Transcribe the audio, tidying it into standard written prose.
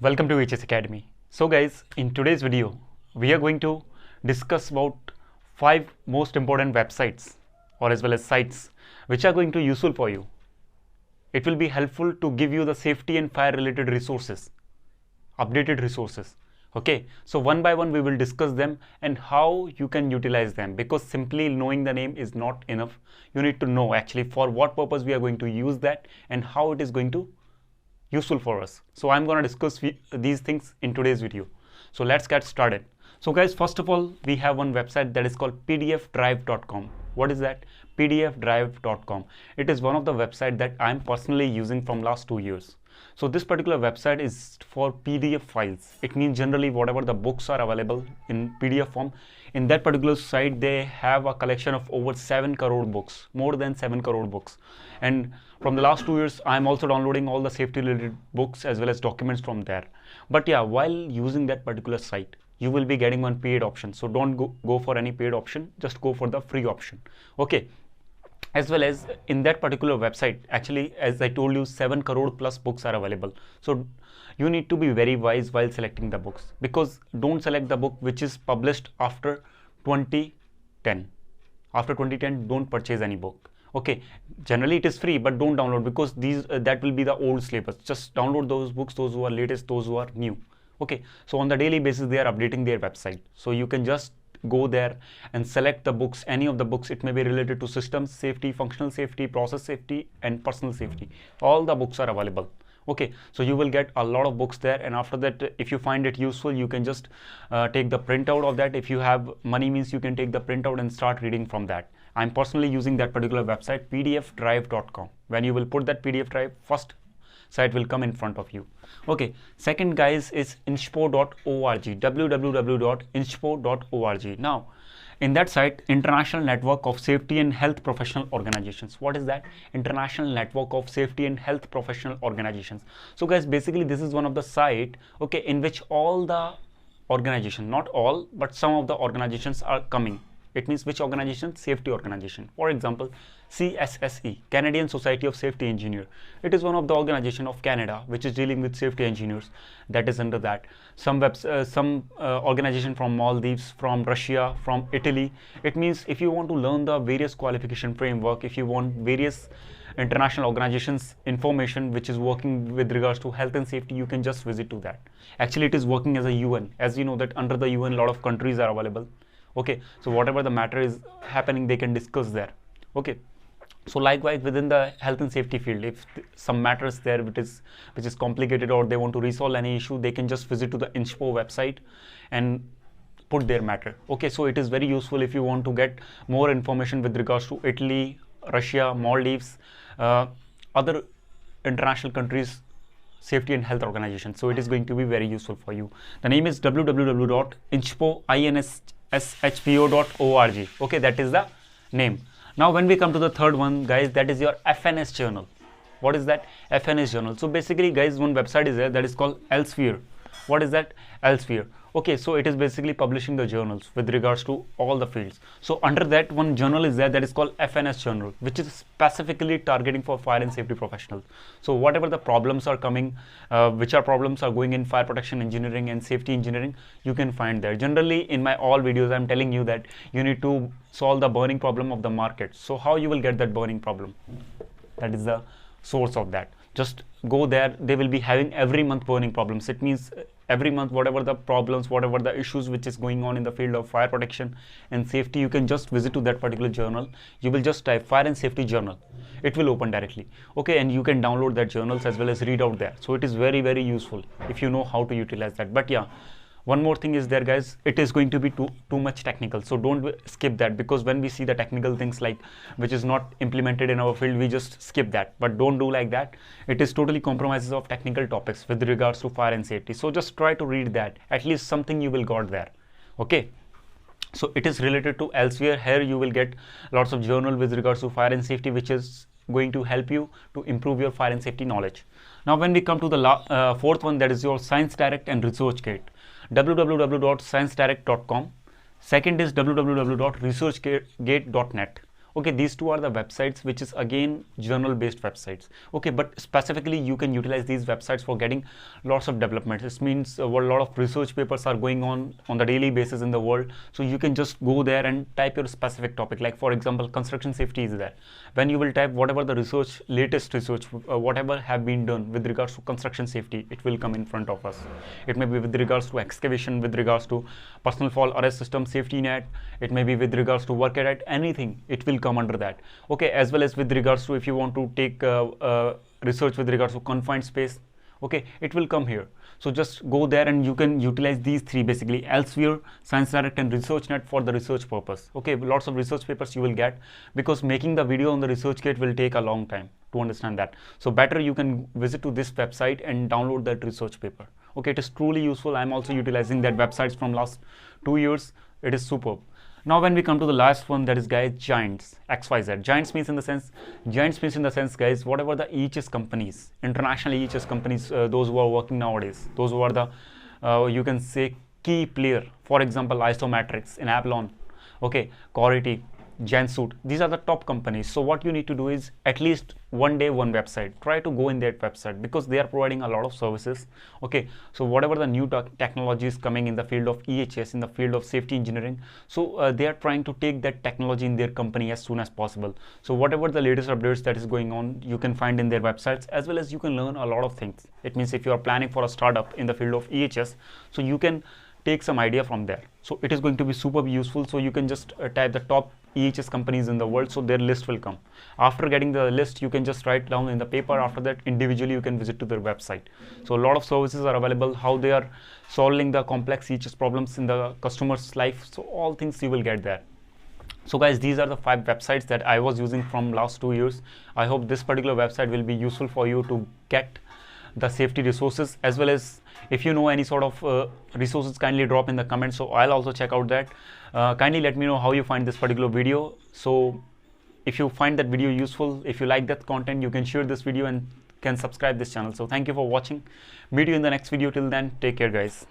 Welcome to HS Academy. So guys, in today's video, we are going to discuss about 5 most important websites or as well as sites which are going to useful for you. It will be helpful to give you the safety and fire related resources, updated resources. Okay, so one by one we will discuss them and how you can utilize them, because simply knowing the name is not enough. You need to know actually for what purpose we are going to use that and how it is going to useful for us. So I'm going to discuss these things in today's video. So let's get started. So guys, first of all, we have one website that is called pdfdrive.com. What is that? pdfdrive.com. It is one of the websites that I'm personally using from last 2 years. So this particular website is for PDF files. It means generally whatever the books are available in PDF form. In that particular site, they have a collection of over 7 crore books, more than 7 crore books. And from the last 2 years, I'm also downloading all the safety related books as well as documents from there. But yeah, while using that particular site, you will be getting one paid option. So don't go for any paid option, just go for the free option. Okay. As well as in that particular website, actually, as I told you, 7 crore plus books are available. So you need to be very wise while selecting the books, because don't select the book which is published after 2010. After 2010, don't purchase any book. Okay, generally it is free, but don't download, because these that will be the old syllabus. Just download those books, those who are latest, those who are new. Okay, so on the daily basis they are updating their website, so you can just go there and select the books, any of the books. It may be related to systems safety, functional safety, process safety, and personal safety. All the books are available. Okay, so you will get a lot of books there, and after that, if you find it useful, you can just take the printout of that. If you have money, means you can take the printout and start reading from that. I'm personally using that particular website, pdfdrive.com. When you will put that PDF drive, first site will come in front of you. Okay, second guys is inspo.org, www.inspo.org. Now in that site, International Network of Safety and Health Professional Organizations. What is that? International Network of Safety and Health Professional Organizations. So guys, basically this is one of the site, okay, in which all the organization, not all, but some of the organizations are coming. It means which organization? Safety organization. For example, CSSE, Canadian Society of Safety Engineer. It is one of the organization of Canada which is dealing with safety engineers. That is under that. Some organization from Maldives, from Russia, from Italy. It means if you want to learn the various qualification framework, if you want various international organizations information which is working with regards to health and safety, you can just visit to that. Actually, it is working as a UN. As you know that under the UN, a lot of countries are available. Okay, so whatever the matter is happening, they can discuss there. Okay, so likewise within the health and safety field, if some matters there which is complicated, or they want to resolve any issue, they can just visit to the INSPO website and put their matter. Okay, so it is very useful if you want to get more information with regards to Italy, Russia, Maldives, other international countries safety and health organizations. So it is going to be very useful for you. The name is www.inshpo.org. Okay, that is the name. Now when we come to the third one, guys, that is your FNS journal. What is that? FNS journal. So basically guys, one website is there that is called Elsevier. What is that? Elsevier. Okay, so it is basically publishing the journals with regards to all the fields. So under that one journal is there that is called FNS journal, which is specifically targeting for fire and safety professionals. So whatever the problems are coming, which are problems are going in fire protection engineering and safety engineering, you can find there. Generally in my all videos, I'm telling you that you need to solve the burning problem of the market. So how you will get that burning problem? That is the source of that. Just go there. They will be having every month burning problems. It means every month, whatever the problems, whatever the issues which is going on in the field of fire protection and safety, you can just visit to that particular journal. You will just type fire and safety journal. It will open directly. Okay, and you can download that journals as well as read out there. So it is very, very useful if you know how to utilize that. But yeah, one more thing is there, guys. It is going to be too much technical, so don't skip that, because when we see the technical things like which is not implemented in our field, we just skip that. But don't do like that. It is totally compromises of technical topics with regards to fire and safety. So just try to read that. At least something you will got there. Okay, so it is related to Elsevier. Here you will get lots of journal with regards to fire and safety, which is going to help you to improve your fire and safety knowledge. Now when we come to the fourth one, that is your Science Direct and ResearchGate. www.sciencedirect.com. Second is www.researchgate.net. Okay, these two are the websites which is again journal based websites. Okay, but specifically you can utilize these websites for getting lots of development. This means a lot of research papers are going on the daily basis in the world, so you can just go there and type your specific topic. Like for example, construction safety is there. When you will type whatever the research, latest research, whatever have been done with regards to construction safety, it will come in front of us. It may be with regards to excavation, with regards to personal fall arrest system, safety net, it may be with regards to work at anything, it will come under that. Okay, as well as with regards to if you want to take research with regards to confined space, okay, it will come here. So just go there and you can utilize these three basically: Elsevier, Science Direct and ResearchNet for the research purpose. Okay, lots of research papers you will get, because making the video on the ResearchGate will take a long time to understand that. So better you can visit to this website and download that research paper. Okay, it is truly useful. I'm also utilizing that websites from last 2 years. It is superb. Now when we come to the last one, that is guys, Giants, XYZ. Giants means in the sense guys, whatever the EHS companies, international EHS companies, those who are working nowadays, those who are the you can say key player. For example, Isometrics, Enablon, okay, Cority, Gensuit, these are the top companies. So what you need to do is at least one day one website, try to go in that website, because they are providing a lot of services. Okay, so whatever the new technology is coming in the field of EHS, in the field of safety engineering, so they are trying to take that technology in their company as soon as possible. So whatever the latest updates that is going on, you can find in their websites, as well as you can learn a lot of things. It means if you are planning for a startup in the field of EHS, so you can take some idea from there. So it is going to be super useful. So you can just type the top EHS companies in the world, so their list will come. After getting the list, you can just write down in the paper. After that, individually you can visit to their website. So a lot of services are available, how they are solving the complex EHS problems in the customer's life. So all things you will get there. So guys, these are the 5 websites that I was using from last 2 years. I hope this particular website will be useful for you to get the safety resources, as well as if you know any sort of resources, kindly drop in the comments, so I'll also check out that. Kindly let me know how you find this particular video. So if you find that video useful, if you like that content, you can share this video and can subscribe this channel. So thank you for watching. Meet you in the next video. Till then, take care guys.